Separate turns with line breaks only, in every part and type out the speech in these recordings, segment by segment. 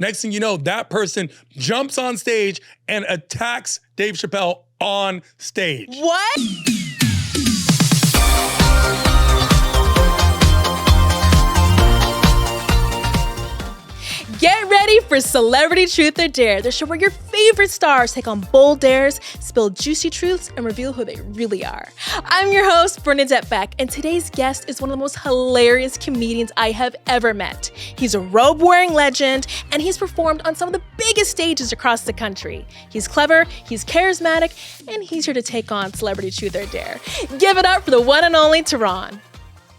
Next thing you know, that person jumps on stage and attacks Dave Chappelle on stage.
What? Get ready for Celebrity Truth or Dare, the show where your favorite stars take on bold dares, spill juicy truths, and reveal who they really are. I'm your host, Bernadette Beck, and today's guest is one of the most hilarious comedians I have ever met. He's a robe-wearing legend, and he's performed on some of the biggest stages across the country. He's clever, he's charismatic, and he's here to take on Celebrity Truth or Dare. Give it up for the one and only Tehran.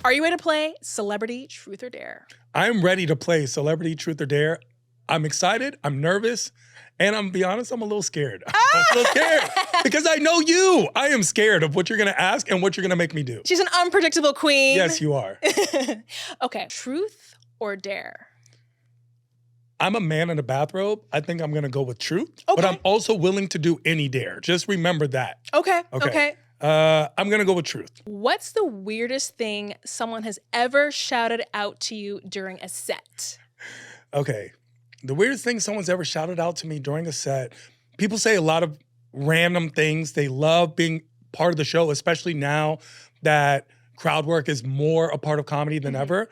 Are you ready to play Celebrity Truth or Dare?
I'm ready to play Celebrity Truth or Dare. I'm excited, I'm nervous, and I'm gonna be honest, I'm a little scared. I'm a little scared because I know you. I am scared of what you're gonna ask and what you're gonna make me do.
She's an unpredictable queen.
Yes, you are.
Okay, truth or dare?
I'm a man in a bathrobe. I think I'm gonna go with truth,
Okay.
but I'm also willing to do any dare. Just remember that.
Okay.
I'm gonna go with truth.
What's the weirdest thing someone has ever shouted out to you during a set?
Okay. The weirdest thing someone's ever shouted out to me during a set, people say a lot of random things. They love being part of the show, especially now that crowd work is more a part of comedy than ever.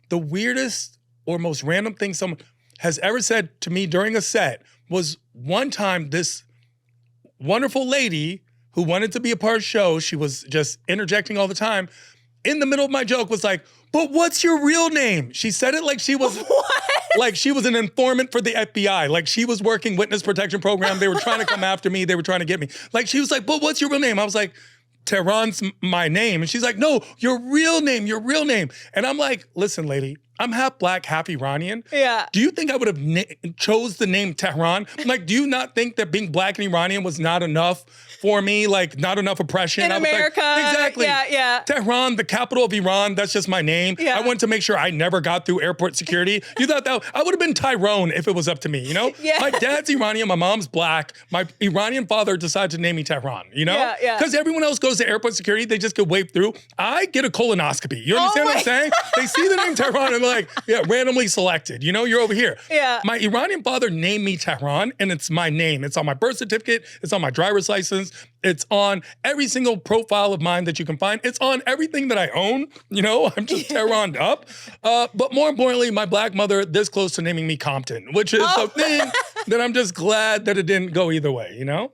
The weirdest or most random thing someone has ever said to me during a set was one time this wonderful lady who wanted to be a part of the show, she was just interjecting all the time, in the middle of my joke was like, "But what's your real name?" She said it like she was like she was an informant for the FBI. Like she was working witness protection program. They were trying to come after me. They were trying to get me. Like she was like, "But what's your real name?" I was like, "Tehran's my name." And she's like, "No, your real name, your real name." And I'm like, "Listen, lady, I'm half black, half Iranian.
Yeah.
Do you think I would have chose the name Tehran? Like, do you not think that being black and Iranian was not enough for me? Like, not enough oppression?
In
I was
America.
Like, exactly.
Yeah.
Tehran, the capital of Iran, that's just my name.
Yeah.
I wanted to make sure I never got through airport security. You thought that I would have been Tyrone if it was up to me, you know?
Yeah.
My dad's Iranian, my mom's black. My Iranian father decided to name me Tehran, you know?
Yeah.
Because everyone else goes to airport security, they just get waved through. I get a colonoscopy. You understand what I'm saying? They see the name Tehran and they're like, yeah, randomly selected. You know, you're over here.
Yeah.
My Iranian father named me Tehran, and it's my name. It's on my birth certificate. It's on my driver's license. It's on every single profile of mine that you can find. It's on everything that I own. You know, I'm just Tehran'd up. But more importantly, my black mother this close to naming me Compton, which is a thing that I'm just glad that it didn't go either way, you know?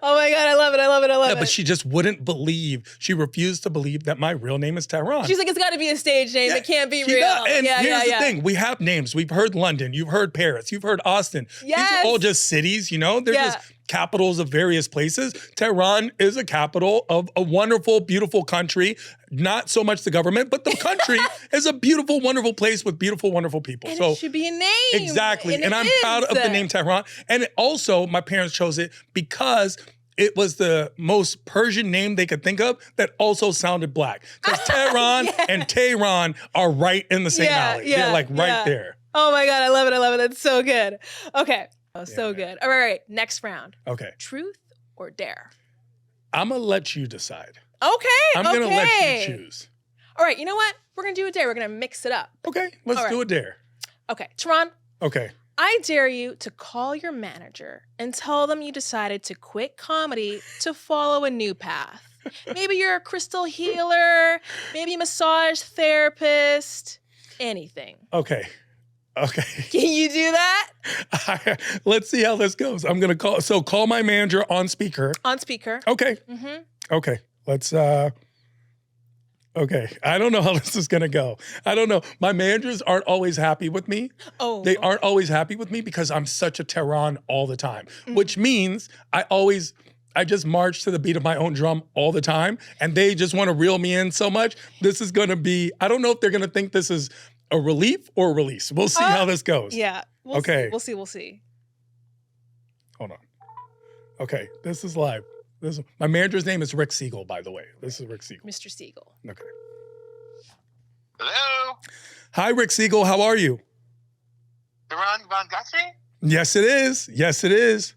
Oh my God, I love it.
But she just wouldn't believe, she refused to believe that my real name is Tehran.
She's like, it's gotta be a stage name. It can't be real.
And here's the thing, we have names. We've heard London, you've heard Paris, you've heard Austin.
Yes.
These are all just cities, you know? They're just capitals of various places. Tehran is a capital of a wonderful, beautiful country. Not so much the government, but the country is a beautiful, wonderful place with beautiful, wonderful people.
And
so
it should be a name.
Exactly. And I'm
it
proud of the name Tehran. And also, my parents chose it because it was the most Persian name they could think of that also sounded black. Because Tehran and Tehran are right in the same alley. They're like right there.
Oh my God, I love it. That's so good. Okay. Oh, so good. All right. Next round.
Okay.
Truth or dare?
I'm going to let you decide.
Okay.
I'm going to let you choose.
All right. You know what? We're going to do a dare. We're going to mix it up.
Okay. Let's do a dare.
Okay. Tehran.
Okay.
I dare you to call your manager and tell them you decided to quit comedy to follow a new path. Maybe you're a crystal healer, maybe a massage therapist, anything.
Okay.
Can you do that?
Let's see how this goes. I'm going to call my manager on speaker.
On speaker.
Okay. Okay. Let's, okay. I don't know how this is going to go. I don't know. My managers aren't always happy with me.
Oh.
They aren't always happy with me because I'm such a Tehran all the time, which means I just march to the beat of my own drum all the time, and they just want to reel me in so much. This is going to be, I don't know if they're going to think this is a relief or a release. We'll see how this goes.
Yeah. We'll see. We'll see.
Hold on. Okay. This is live. My manager's name is Rick Siegel, by the way. This is Rick Siegel.
Mr. Siegel.
Okay.
Hello?
Hi, Rick Siegel. How are you?
Tehran Von Ghasri?
Yes, it is. Yes, it is.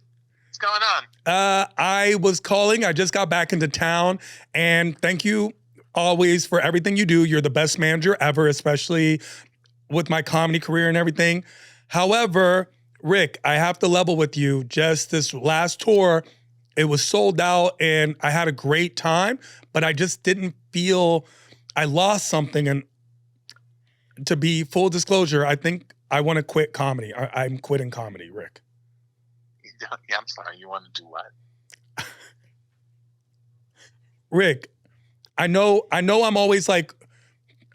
What's going on?
I was calling. I just got back into town, and thank you always for everything you do. You're the best manager ever, especially with my comedy career and everything. However, Rick, I have to level with you. Just this last tour, it was sold out and I had a great time, but I just didn't feel I lost something. And to be full disclosure, I think I want to quit comedy. I'm quitting comedy, Rick.
Yeah, I'm sorry. You want to do what?
Rick, I know I'm always like,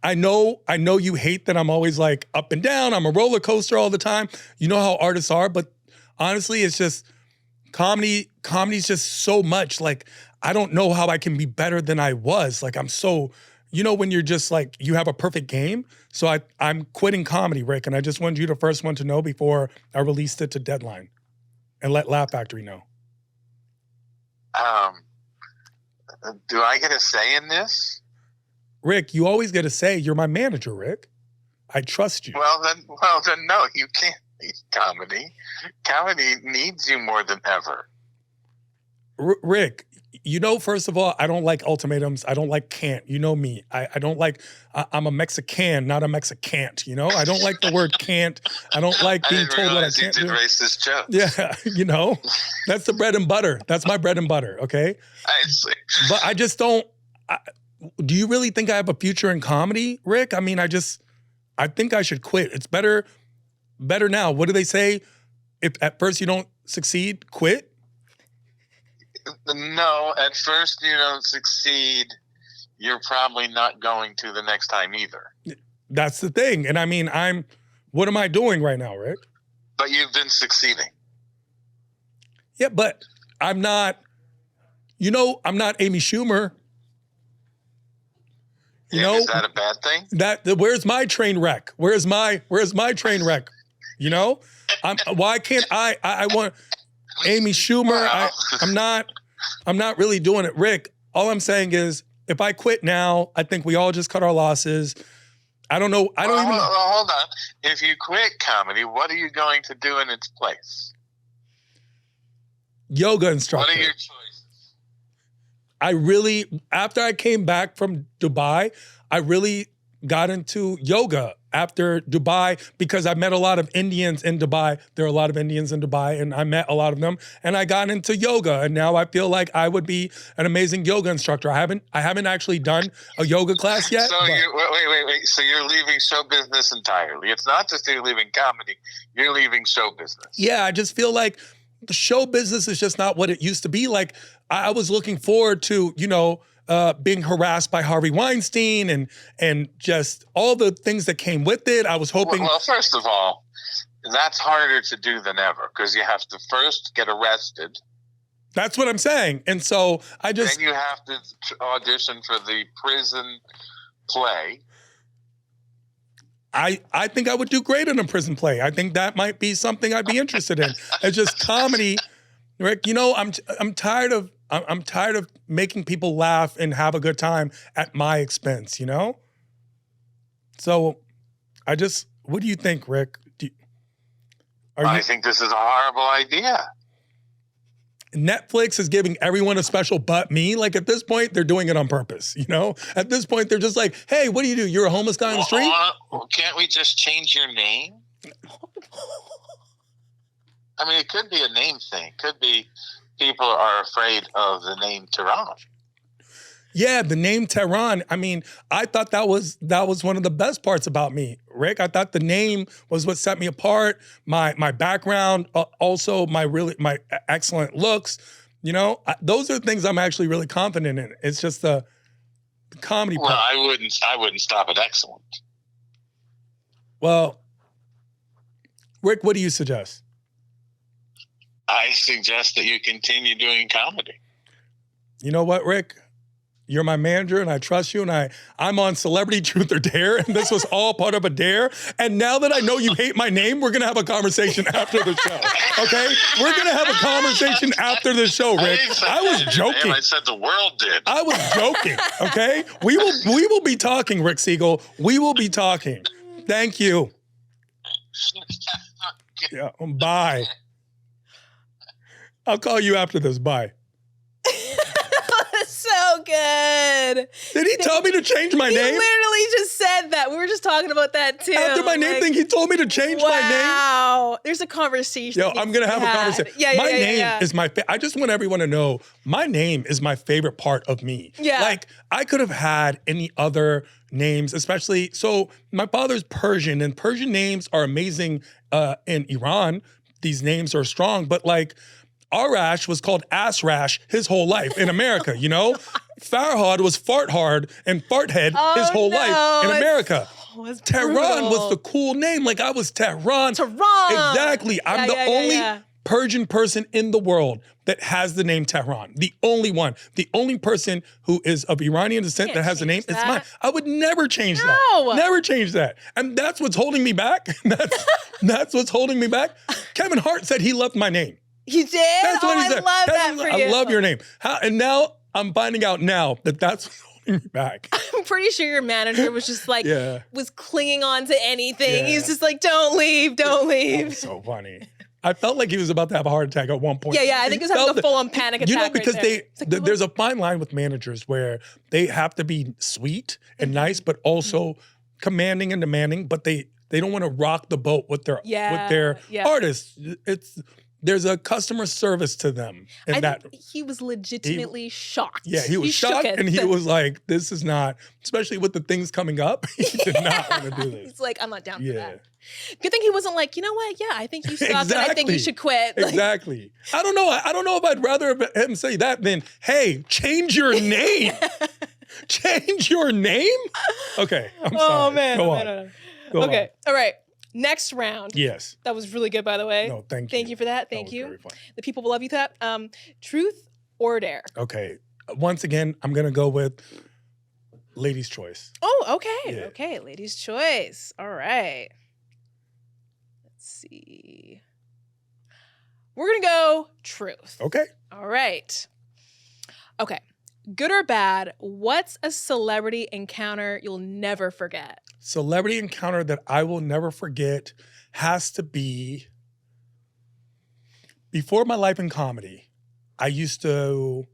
I know you hate that I'm always like up and down. I'm a roller coaster all the time. You know how artists are, but honestly, it's just comedy's just so much. Like, I don't know how I can be better than I was. Like, I'm so, when you're just like, you have a perfect game. So I'm quitting comedy, Rick, and I just wanted you the first one to know before I released it to Deadline and let Laugh Factory know.
Do I get a say in this?
Rick, you always get to say, you're my manager, Rick. I trust you.
Well then, no, you can't need comedy. Comedy needs you more than ever.
Rick, first of all, I don't like ultimatums. I don't like can't. You know me. I don't like, I'm a Mexican, not a Mexicant, I don't like the word can't. I don't like being told what I can't do.
You did racist jokes.
Yeah, that's the bread and butter. That's my bread and butter, okay?
I see.
But I just don't, do you really think I have a future in comedy, Rick? I mean, I think I should quit. It's better now. What do they say? If at first you don't succeed, quit?
No, at first you don't succeed. You're probably not going to the next time either.
That's the thing. And I mean, what am I doing right now, Rick?
But you've been succeeding.
Yeah, but I'm not, I'm not Amy Schumer.
Is that a bad thing?
Where's my train wreck? Where's my train wreck? Why can't I want Amy Schumer?
Wow.
I'm not really doing it, Rick. All I'm saying is, if I quit now, I think we all just cut our losses. I don't know. I don't even know.
Hold on. If you quit comedy, what are you going to do in its place?
Yoga instructor.
What are your choices?
After I came back from Dubai, I really got into yoga after Dubai because I met a lot of Indians in Dubai. There are a lot of Indians in Dubai, and I met a lot of them, and I got into yoga, and now I feel like I would be an amazing yoga instructor. I haven't actually done a yoga class yet.
So wait. So you're leaving show business entirely. It's not just you're leaving comedy, you're leaving show business.
Yeah, I just feel like the show business is just not what it used to be. Like, I was looking forward to, being harassed by Harvey Weinstein and just all the things that came with it. I was hoping.
Well, first of all, that's harder to do than ever because you have to first get arrested.
That's what I'm saying. And so then
you have to audition for the prison play.
I think I would do great in a prison play. I think that might be something I'd be interested in. It's just comedy, Rick. I'm tired of making people laugh and have a good time at my expense. So, what do you think, Rick?
I think this is a horrible idea.
Netflix is giving everyone a special but me. Like, at this point, they're doing it on purpose, At this point, they're just like, hey, what do you do? You're a homeless guy on the street?
Can't we just change your name? I mean, it could be a name thing. It could be people are afraid of the name Tehran.
Yeah, the name Tehran. I mean, I thought that was one of the best parts about me, Rick. I thought the name was what set me apart. My background, also my excellent looks. Those are things I'm actually really confident in. It's just the comedy part.
Well, I wouldn't stop at excellent.
Well, Rick, what do you suggest?
I suggest that you continue doing comedy.
You know what, Rick? You're my manager, and I trust you, and I'm on Celebrity Truth or Dare, and this was all part of a dare. And now that I know you hate my name, we're going to have a conversation after the show, okay? We're going to have a conversation after the show, Rick. I was joking.
I said the world did.
I was joking, okay? We will be talking, Rick Siegel. We will be talking. Thank you. Yeah, bye. I'll call you after this. Bye.
So so good.
Did he tell me to change my
He
name?
literally just said that. We were just talking about that too.
After my name thing, he told me to change my name.
Wow. There's a conversation.
Yo, I'm going to have a conversation. My name is I just want everyone to know, my name is my favorite part of me.
Yeah.
Like, I could have had any other names, especially, so my father's Persian, and Persian names are amazing in Iran. These names are strong, but like, Arash was called Ass Rash his whole life in America, you know? Farhad was Fart Hard and Fart Head his whole life in America. Tehran was the cool name. Like, I was Tehran.
Tehran.
Exactly. I'm the only Persian person in the world that has the name Tehran. The only one. The only person who is of Iranian descent that has the name is mine. I would never change that. Never change that. And that's what's holding me back. That's what's holding me back. Kevin Hart said he loved my name.
He did?
That's what he said.
I love that for you.
I love your name. And now I'm finding out now that that's what's holding me back.
I'm pretty sure your manager was just like, was clinging on to anything.
Yeah.
He's just like, don't leave, don't leave.
That's so funny. I felt like he was about to have a heart attack at one point.
Yeah, I think he was having a full-on panic attack.
You know, because
like,
there's a fine line with managers where they have to be sweet and nice, but also commanding and demanding, but they don't want to rock the boat with their artists. There's a customer service to them. And
I think he was legitimately shocked.
Yeah, he was shocked, and he was like, this is not, especially with the things coming up, he did not want to do this.
He's like, I'm not down for that. Good thing he wasn't like, you know what? Yeah, I think you suck, and I think you should quit. Like,
exactly. I don't know if I'd rather him say that than, hey, change your name. Change your name? Okay, I'm sorry.
Oh, man.
Go on.
Okay, all right. Next round.
Yes.
That was really good, by the way.
No, thank you.
Thank you for that. Thank you.
Very fun.
The people will love you for that. Truth or dare?
Okay. Once again, I'm going to go with ladies' choice.
Oh, okay.
Yeah.
Okay, ladies' choice. All right. Let's see. We're going to go truth.
Okay.
All right. Okay. Good or bad, what's a celebrity encounter you'll never forget?
Celebrity encounter that I will never forget has to be, before my life in comedy, I used to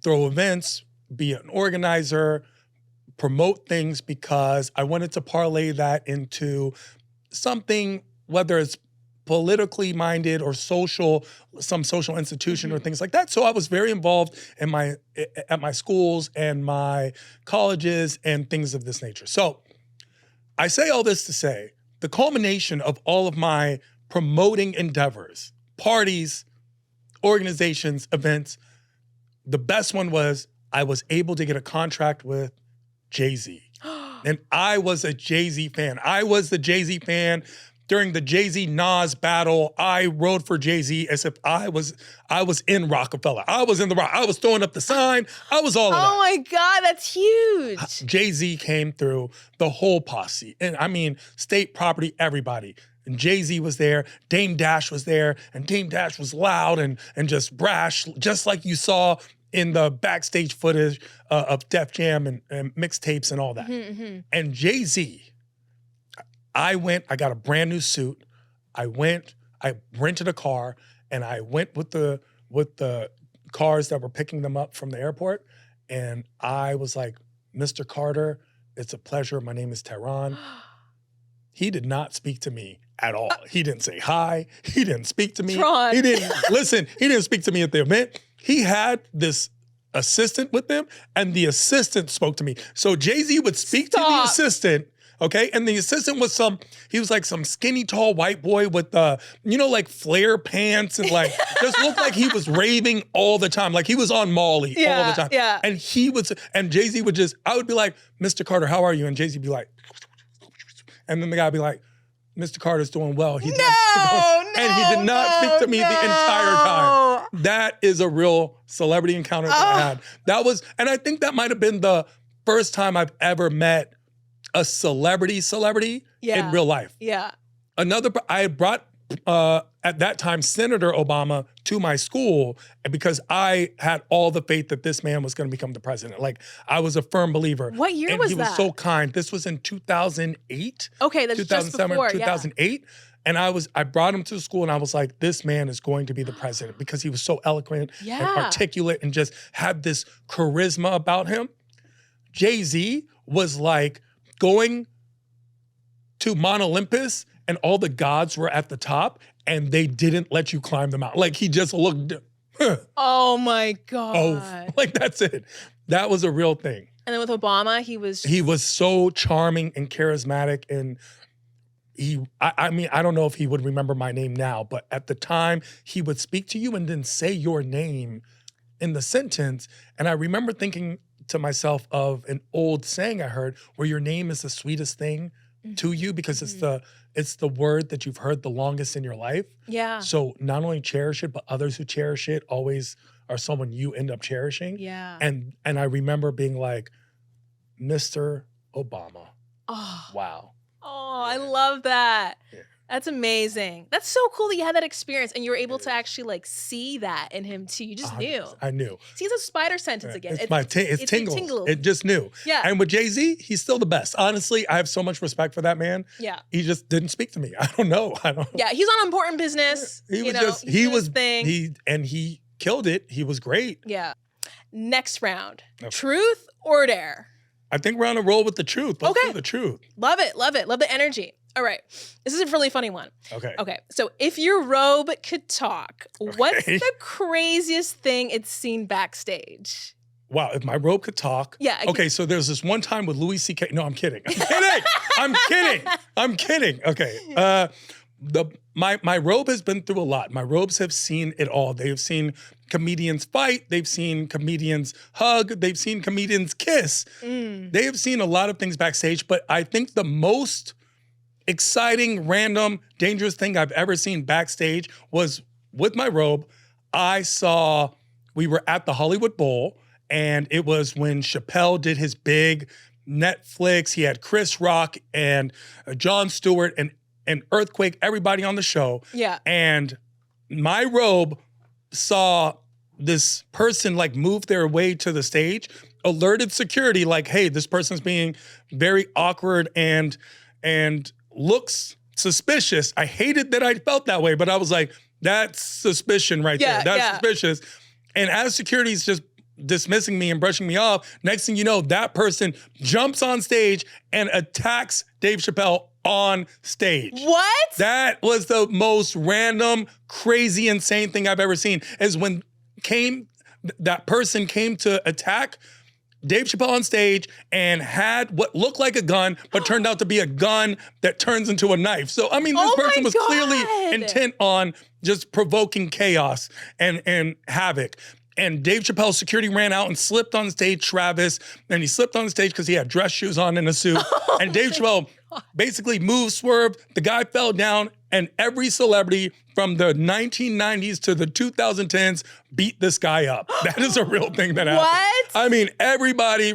throw events, be an organizer, promote things because I wanted to parlay that into something, whether it's politically minded or social, some social institution or things like that. So I was very involved in at my schools and my colleges and things of this nature. So I say all this to say the culmination of all of my promoting endeavors, parties, organizations, events, the best one was I was able to get a contract with Jay-Z. And I was a Jay-Z fan. I was the Jay-Z fan. During the Jay-Z Nas battle, I rode for Jay-Z as if I was in Rockefeller. I was in the Rock. I was throwing up the sign. I was all of that.
Oh my God, that's huge.
Jay-Z came through, the whole posse. And I mean, State Property, everybody. And Jay-Z was there, Dame Dash was there, and Dame Dash was loud and just brash, just like you saw in the backstage footage of Def Jam and mixtapes and all that. And Jay-Z, I got a brand new suit. I rented a car, and I went with the cars that were picking them up from the airport. And I was like, Mr. Carter, it's a pleasure. My name is Tehran. He did not speak to me at all. He didn't say hi. He didn't speak to me.
Tron.
He didn't listen. He didn't speak to me at the event. He had this assistant with him, and the assistant spoke to me. So Jay-Z would speak to the assistant. Okay, and the assistant was he was like some skinny, tall white boy with like flare pants and like just looked like he was raving all the time, like he was on Molly all the time.
Yeah.
And Jay-Z would I would be like, Mr. Carter, how are you? And Jay-Z would be like, and then the guy would be like, Mr. Carter's doing well. And he did not speak to me the entire time. That is a real celebrity encounter that I had. That was, and I think that might have been the first time I've ever met a celebrity in real life.
Yeah.
I had brought, at that time, Senator Obama to my school because I had all the faith that this man was going to become the president. Like, I was a firm believer.
What year was that?
He was so kind. This was in 2008.
Okay, that's just before,
2008. And I brought him to the school and I was like, this man is going to be the president because he was so eloquent and articulate and just had this charisma about him. Jay-Z was like going to Mount Olympus and all the gods were at the top and they didn't let you climb the mountain. Like he just looked,
oh my God.
like that's it. That was a real thing.
And then with Obama, he was
so charming and charismatic, and I mean, I don't know if he would remember my name now, but at the time he would speak to you and then say your name in the sentence. And I remember thinking to myself of an old saying I heard where your name is the sweetest thing to you because it's the word that you've heard the longest in your life.
Yeah.
So not only cherish it, but others who cherish it always are someone you end up cherishing.
Yeah.
And I remember being like, Mr. Obama.
Oh.
Wow.
Oh, I love that.
Yeah.
That's amazing. That's so cool that you had that experience and you were able to actually like see that in him too. You just knew.
I knew.
See, it's a spider sentence again.
It's tingles. It just knew.
Yeah.
And with Jay-Z, he's still the best. Honestly, I have so much respect for that man.
Yeah.
He just didn't speak to me. I don't know.
Yeah, he's on important business.
He was he killed it. He was great.
Yeah. Next round. Okay. Truth or dare?
I think we're on a roll with the truth. Let's do the truth.
Love it. Love it. Love the energy. All right. This is a really funny one.
Okay.
Okay. So if your robe could talk, what's the craziest thing it's seen backstage?
Wow, if my robe could talk.
Yeah.
Okay, so there's this one time with Louis C.K. No, I'm kidding. I'm kidding. Okay. My robe has been through a lot. My robes have seen it all. They have seen comedians fight. They've seen comedians hug. They've seen comedians kiss. They have seen a lot of things backstage, but I think the most exciting, random, dangerous thing I've ever seen backstage was with my robe. We were at the Hollywood Bowl, and it was when Chappelle did his big Netflix. He had Chris Rock and Jon Stewart and Earthquake, everybody on the show.
Yeah.
And my robe saw this person like move their way to the stage, alerted security like, hey, this person's being very awkward and looks suspicious. I hated that I felt that way, but I was like, that's suspicion right there. That's suspicious. And as security's just dismissing me and brushing me off, next thing you know, that person jumps on stage and attacks Dave Chappelle on stage.
What?
That was the most random, crazy, insane thing I've ever seen, is when that person came to attack Dave Chappelle on stage and had what looked like a gun, but turned out to be a gun that turns into a knife. So, I mean, this person was clearly intent on just provoking chaos and havoc. And Dave Chappelle's security ran out and slipped on stage, Travis, and he slipped on stage because he had dress shoes on and a suit. And Dave Chappelle basically swerved, the guy fell down, and every celebrity from the 1990s to the 2010s beat this guy up. That is a real thing that happened.
What?
I mean, everybody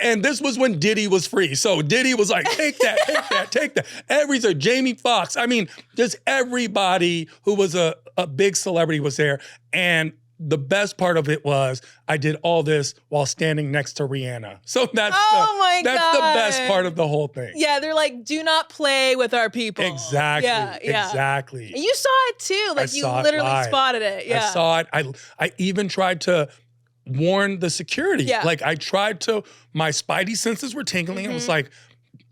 and this was when Diddy was free. So Diddy was like, take that, take that, take that. Jamie Foxx. I mean, just everybody who was a big celebrity was there. And the best part of it was I did all this while standing next to Rihanna. So that's the best part of the whole thing.
Yeah, they're like, do not play with our people.
Exactly.
Yeah.
Exactly.
And you saw it too. Like you literally spotted it. Yeah.
I saw it. I even tried to warn the security.
Yeah.
Like my spidey senses were tingling. I was like,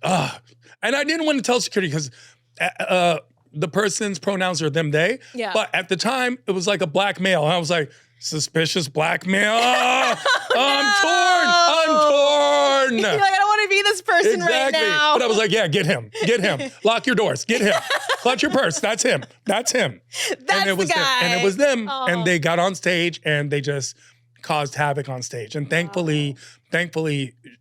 ugh. And I didn't want to tell security because the person's pronouns are them, they.
Yeah.
But at the time, it was like a black male. And I was like, suspicious black male. I'm torn.
You're like, I don't want to be this person right now.
But I was like, yeah, get him. Lock your doors. Get him. Clutch your purse. That's him.
That's
and it was
the guy.
And it was them. Oh. And they got on stage and they just caused havoc on stage. And thankfully,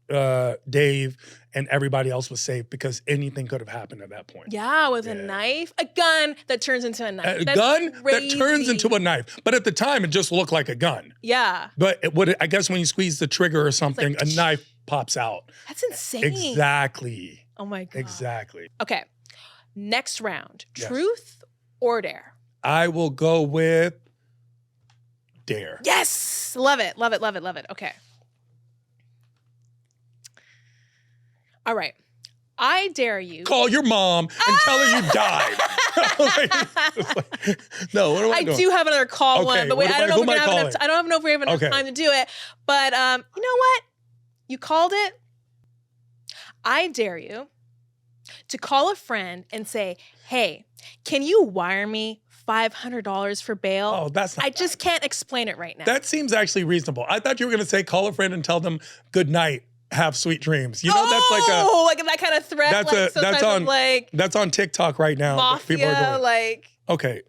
Dave and everybody else was safe because anything could have happened at that point.
Yeah, with a knife. A gun that turns into a knife.
A gun that turns into a knife. But at the time, it just looked like a gun.
Yeah.
But I guess when you squeeze the trigger or something, like, a knife pops out.
That's insane.
Exactly.
Oh my God.
Exactly.
Okay. Next round. Truth or dare?
I will go with dare.
Yes. Love it. Love it. Love it. Love it. Okay. All right. I dare you.
Call your mom and tell her you died. No, what am I doing?
do have another call
Okay,
one, but wait,
what
I don't know
who
if we're
am I
gonna have enough.
calling?
I don't know if we have enough
Okay.
time to do it. But you know what? You called it. I dare you to call a friend and say, "Hey, can you wire me $500 for bail?"
Oh, that's not
I just can't explain it right now.
That seems actually reasonable. I thought you were going to say call a friend and tell them good night, have sweet dreams. You know, that's
like that kind of threat.
That's
like some
that's
type
on
of like
that's on TikTok right now. that people are
mafia.
doing.
Like
Okay,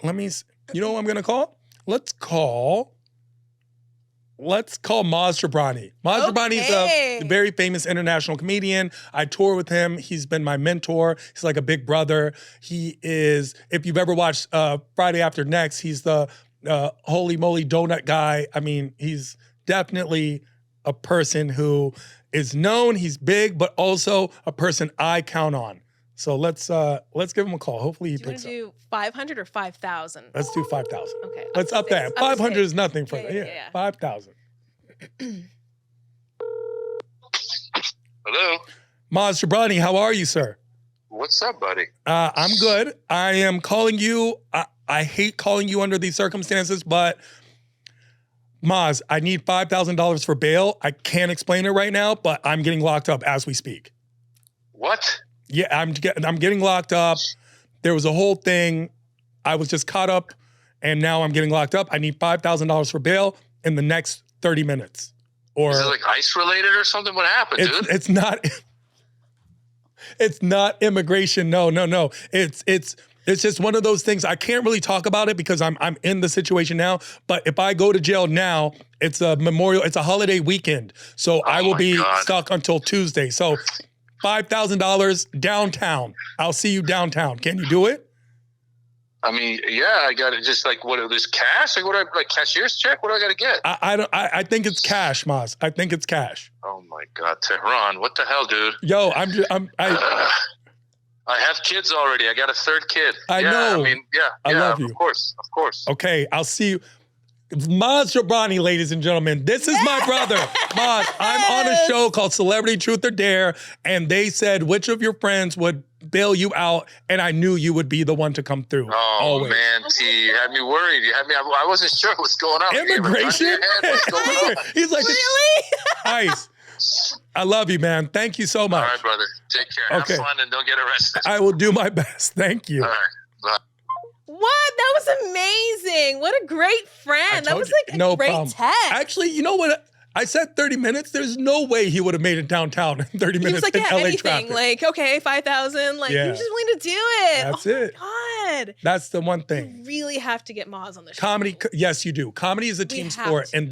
you know what I'm going to call? Let's call Maz Jobrani. Maz Jobrani is a very famous international comedian. I tour with him. He's been my mentor. He's like a big brother. He is, if you've ever watched Friday After Next, he's the holy moly donut guy. I mean, he's definitely a person who is known. He's big, but also a person I count on. So let's give him a call. Hopefully he
do you want
picks
to
up.
do 500 or 5,000?
Let's do 5,000.
Okay.
Let's up that. 500 is nothing for that. Yeah, 5,000.
Hello.
Maz Jobrani, how are you, sir?
What's up, buddy?
I'm good. I am calling you. I hate calling you under these circumstances, but Maz, I need $5,000 for bail. I can't explain it right now, but I'm getting locked up as we speak.
What?
Yeah, I'm getting locked up. There was a whole thing. I was just caught up, and now I'm getting locked up. I need $5,000 for bail in the next 30 minutes. Or
is it like ICE related or something? What happened, dude?
It's not. It's not immigration. No. It's just one of those things. I can't really talk about it because I'm in the situation now. But if I go to jail now, it's a holiday weekend, so I will be stuck until Tuesday. So $5,000 downtown. I'll see you downtown. Can you do it?
I mean, yeah, I got it. Just like what? This cash? Like what? Like cashier's check? What do I got to get?
I think it's cash, Maz. I think it's cash.
Oh my God, Tehran! What the hell, dude?
Yo, I
have kids already. I got a third kid.
I know.
I mean,
I love you.
Of course.
Okay, I'll see you. Maz Jobrani, ladies and gentlemen. This is my brother. Maz, I'm on a show called Celebrity Truth or Dare, and they said, which of your friends would bail you out? And I knew you would be the one to come through.
Oh,
always.
man, T, you had me worried. I wasn't sure what's going on.
Immigration?
What's going on?
He's like,
really?
Nice. I love you, man. Thank you so much.
All right, brother. Take care.
Okay.
Have fun and don't get arrested.
I will do my best. Thank you.
All right. Bye.
What? That was amazing. What a great friend. That was like a great
problem.
text.
Actually, you know what? I said 30 minutes. There's no way he would have made it downtown in 30
He
minutes
was like,
in
yeah,
LA
anything.
traffic.
Like, okay, 5,000. Like,
Yeah.
he was just willing to do it.
That's
oh
it.
My God.
That's the one thing.
You really have to get Maz on the show.
Comedy, yes, you do. Comedy is a team sport, and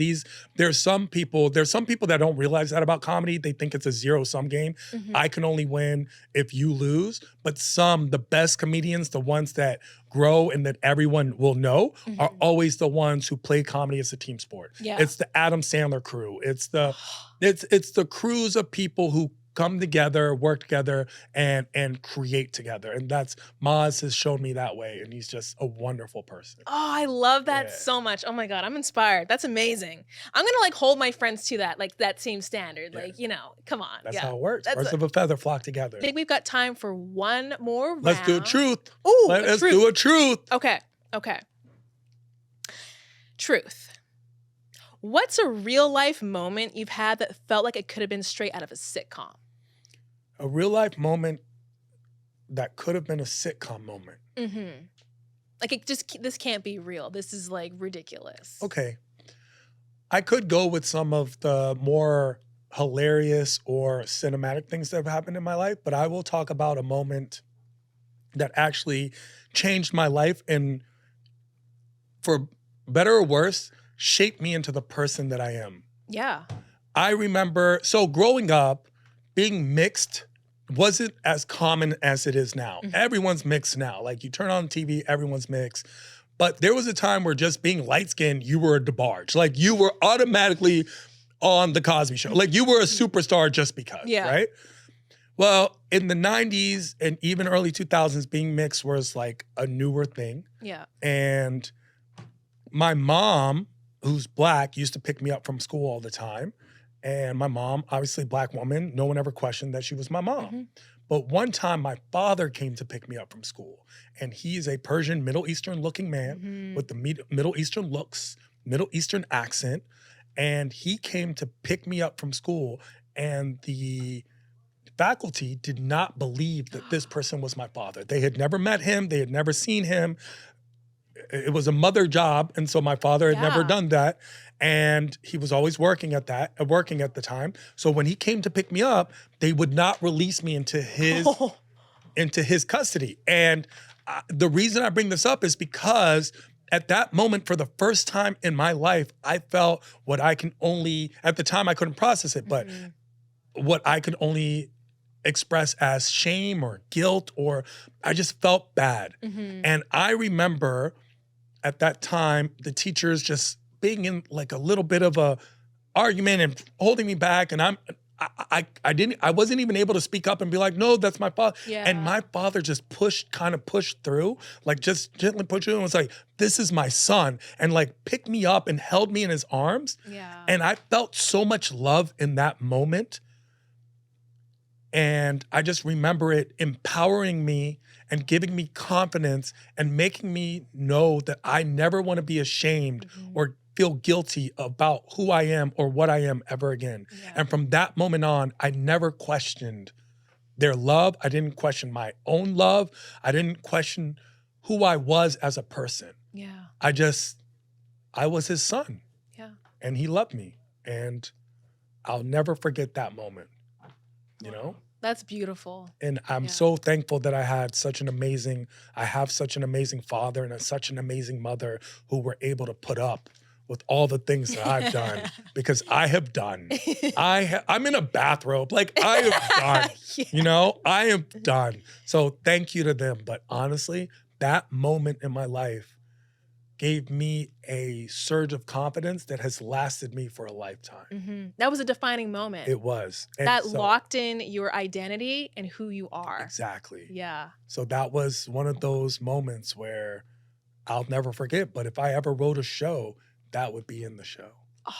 there's some people that don't realize that about comedy. They think it's a zero-sum game.
Mm-hmm.
I can only win if you lose, but the best comedians, the ones that grow and that everyone will know, are always the ones who play comedy as a team sport.
Yeah.
It's the Adam Sandler crew. It's the crews of people who come together, work together, and create together. And Maz has shown me that way, and he's just a wonderful person.
Oh, I love that so much. Oh my God, I'm inspired. That's amazing. I'm gonna like hold my friends to that, like that same standard. Like, come on.
That's how it works. Birds of a feather flock together.
I think we've got time for one more round.
Let's do a truth.
Ooh,
Let's do a truth.
Okay. Truth. What's a real life moment you've had that felt like it could have been straight out of a sitcom?
A real life moment that could have been a sitcom moment.
Mm-hmm. Like this can't be real. This is like ridiculous.
Okay. I could go with some of the more hilarious or cinematic things that have happened in my life, but I will talk about a moment that actually changed my life and, for better or worse, shaped me into the person that I am.
Yeah.
I remember, growing up, being mixed wasn't as common as it is now. Mm-hmm. Everyone's mixed now. Like, you turn on TV, everyone's mixed. But there was a time where just being light-skinned, you were a DeBarge. Like, you were automatically on The Cosby Show. Like, you were a superstar just because, right? Well, in the 90s and even early 2000s, being mixed was like a newer thing.
Yeah.
And my mom, who's Black, used to pick me up from school all the time. And my mom, obviously Black woman, no one ever questioned that she was my mom. Mm-hmm. But one time my father came to pick me up from school, and he's a Persian, Middle Eastern looking man with the Middle Eastern looks, Middle Eastern accent. And he came to pick me up from school, and the faculty did not believe that this person was my father. They had never met him. They had never seen him. It was a mother job, and so my father had never done that. And he was always working at the time. So when he came to pick me up, they would not release me into his custody. And the reason I bring this up is because at that moment, for the first time in my life, I felt what I can only, at the time I couldn't process it, but what I could only express as shame or guilt, or I just felt bad. And I remember at that time, the teachers just being in like a little bit of a argument and holding me back. And I wasn't even able to speak up and be like, no, that's my father.
Yeah.
And my father just pushed through, like just gently pushed through and was like, this is my son. And like picked me up and held me in his arms.
Yeah.
And I felt so much love in that moment. And I just remember it empowering me and giving me confidence and making me know that I never want to be ashamed or feel guilty about who I am or what I am ever again. Yeah. And from that moment on, I never questioned their love. I didn't question my own love. I didn't question who I was as a person.
Yeah.
I was his son.
Yeah.
And he loved me. And I'll never forget that moment, you know?
That's beautiful.
And I'm so thankful that I have such an amazing father and such an amazing mother who were able to put up with all the things that I've done, because I have done. I'm in a bathrobe. Like, I have done, you know, I am done. So thank you to them. But honestly, that moment in my life gave me a surge of confidence that has lasted me for a lifetime.
That was a defining moment.
It was. And
that locked in your identity and who you are.
Exactly.
Yeah.
So that was one of those moments where I'll never forget. But if I ever wrote a show, that would be in the show.
Oh,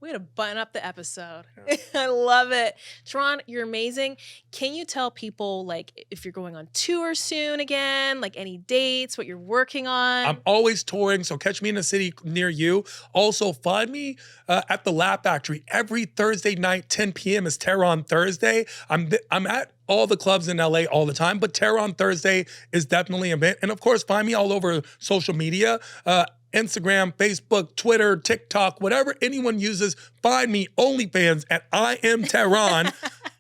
way to button up the episode.
Yeah.
I love it. Tehran, you're amazing. Can you tell people, like, if you're going on tour soon again, like any dates, what you're working on?
I'm always touring, so catch me in a city near you. Also, find me at the Laugh Factory every Thursday night, 10 p.m. is Tehran Thursday. I'm at all the clubs in LA all the time, but Tehran Thursday is definitely an event. And of course, find me all over social media. Instagram, Facebook, Twitter, TikTok, whatever anyone uses, find me. OnlyFans at I Am Tehran.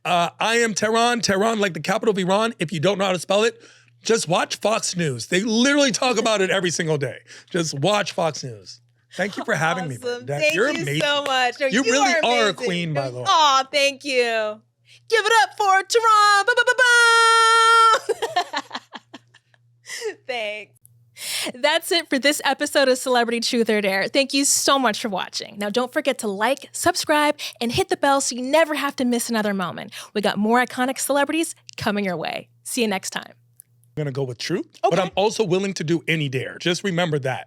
I Am Tehran, Tehran like the capital of Iran. If you don't know how to spell it, just watch Fox News. They literally talk about it every single day. Just watch Fox News. Thank you for having me, Bernadette.
Thank
You're
you
amazing.
so much. No,
you really are a
amazing.
queen, by the way.
Oh, thank you. Give it up for Tehran. Ba-ba-ba-ba. Thanks. That's it for this episode of Celebrity Truth or Dare. Thank you so much for watching. Now, don't forget to like, subscribe, and hit the bell so you never have to miss another moment. We got more iconic celebrities coming your way. See you next time.
I'm going to go with truth,
Okay.
but I'm also willing to do any dare. Just remember that.